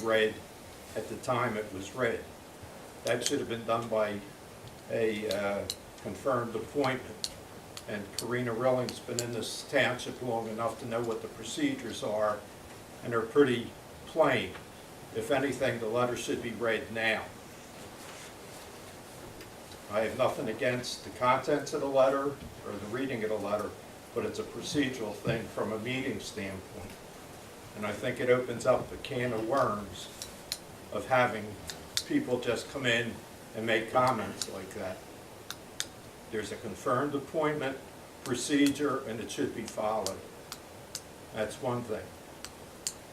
read at the time it was read. That should have been done by a confirmed appointment. And Karina Rilling's been in this township long enough to know what the procedures are, and they're pretty plain. If anything, the letter should be read now. I have nothing against the contents of the letter or the reading of the letter, but it's a procedural thing from a meeting standpoint. And I think it opens up a can of worms of having people just come in and make comments like that. There's a confirmed appointment procedure, and it should be followed. That's one thing.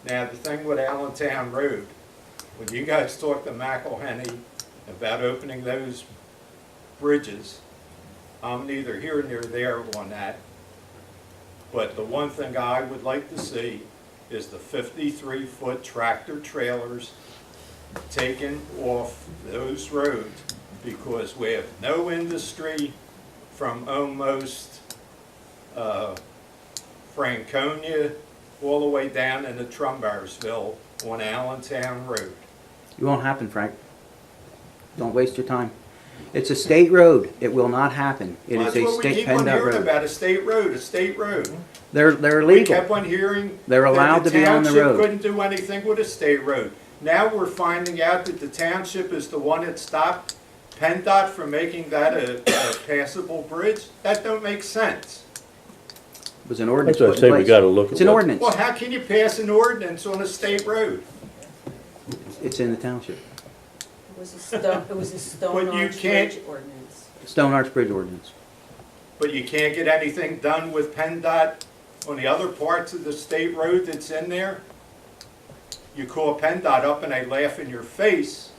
Now, the thing with Allentown Road, when you guys talk to McElhenney about opening those bridges, I'm neither here nor there on that. But the one thing I would like to see is the 53-foot tractor trailers taken off those roads, because we have no industry from almost Franconia all the way down into Trumbarsville on Allentown Road. It won't happen, Frank. Don't waste your time. It's a state road. It will not happen. It is a state PennDOT hearing road. about, a state road, a state road. They're We legal. kept on hearing They're allowed that to be on the township road. couldn't do anything with a state road. Now we're finding out that the township is the one that stopped PennDOT from making that a passable bridge. That don't make sense. It was an ordinance That's what I put say, in we place. gotta look at It's an what- ordinance. Well, how can you pass an ordinance on a state road? It's in the township. It was a stone But you arch can't- bridge ordinance. Stone Arch Bridge ordinance. But you can't get anything done with PennDOT on the other parts of the state road that's in there? You call PennDOT up and they laugh in your face.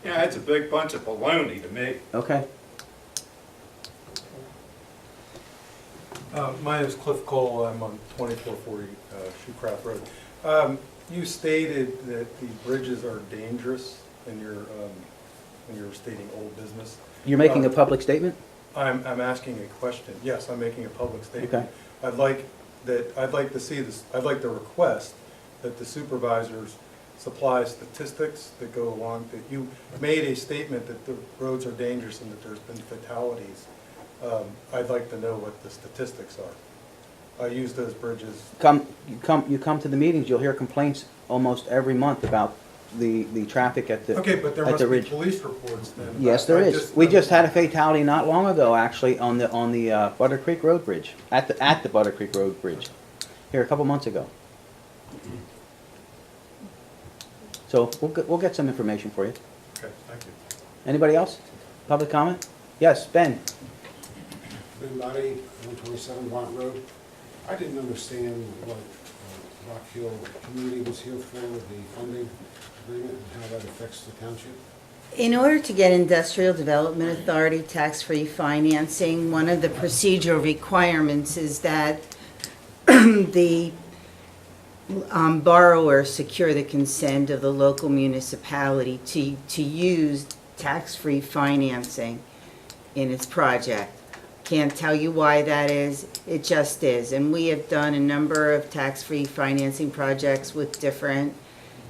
Yeah, that's a big bunch of baloney to me. Okay. My name is Cliff Cole. I'm on 2440 Shoecraft Road. You stated that the bridges are dangerous in your when you're stating old business. You're making a public statement? I'm asking a question. Yes, I'm making a public statement. Okay. I'd like to see this. I'd like to request that the supervisors supply statistics that go along. That you made a statement that the roads are dangerous and that there's been fatalities. I'd like to know what the statistics are. I use those bridges. You come to the meetings, you'll hear complaints almost every month about the traffic at the Okay, but there at must the be ridge. police reports then. Yes, there is. We just had a fatality not long ago, actually, on the Butter Creek Road Bridge, at the Butter Creek Road Bridge, here a couple months ago. So we'll get some information for you. Okay, thank you. Anybody else? Public comment? Yes, Ben. Ben Body, 127 Blount Road. I didn't understand what Rockhill Community was here for, the funding agreement, and how that affects the township. In order to get Industrial Development Authority tax-free financing, one of the procedural requirements is that the borrower secure the consent of the local municipality to use tax-free financing in its project. Can't tell you why that is, it just is. And we have done a number of tax-free financing projects with different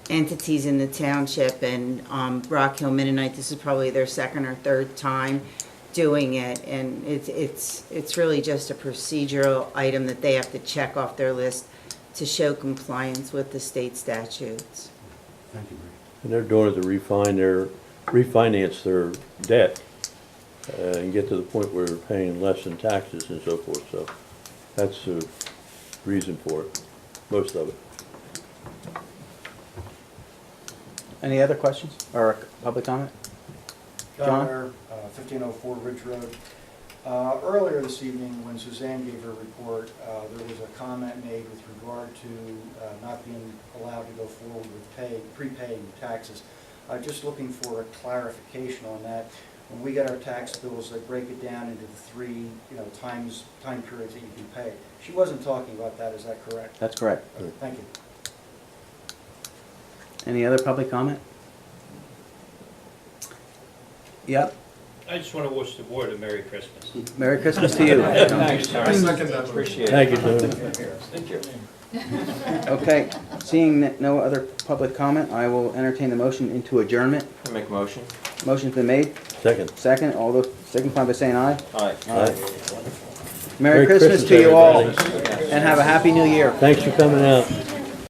entities in the township, and Rockhill Mennonite, this is probably their second or third time doing it, and it's really just a procedural item that they have to check off their list to show compliance with the state statutes. Thank you, Mary. And they're doing it to refinance their debt and get to the point where they're paying less in taxes and so forth. So that's the reason for it, most of it. Any other questions or public comment? John? Governor, 1504 Ridge Road. Earlier this evening, when Suzanne gave her report, there was a comment made with regard to not being allowed to go forward with prepaying taxes. Just looking for a clarification on that. When we get our tax bills, they break it down into the three time periods that you can pay. She wasn't talking about that, is that correct? That's correct. Okay, thank you. Any other public comment? Yep. I just want to wish the board a Merry Christmas. Merry Christmas to you. Thanks, I second that. Appreciate it. Thank you, Tony. Thank you. Okay, seeing no other public comment, I will entertain the motion into adjournment. I make a motion. Motion's been made. Second. Second, all those signify by saying aye. Aye. Aye. Merry Christmas to you all, everybody. and have a happy new year. Thanks for coming out.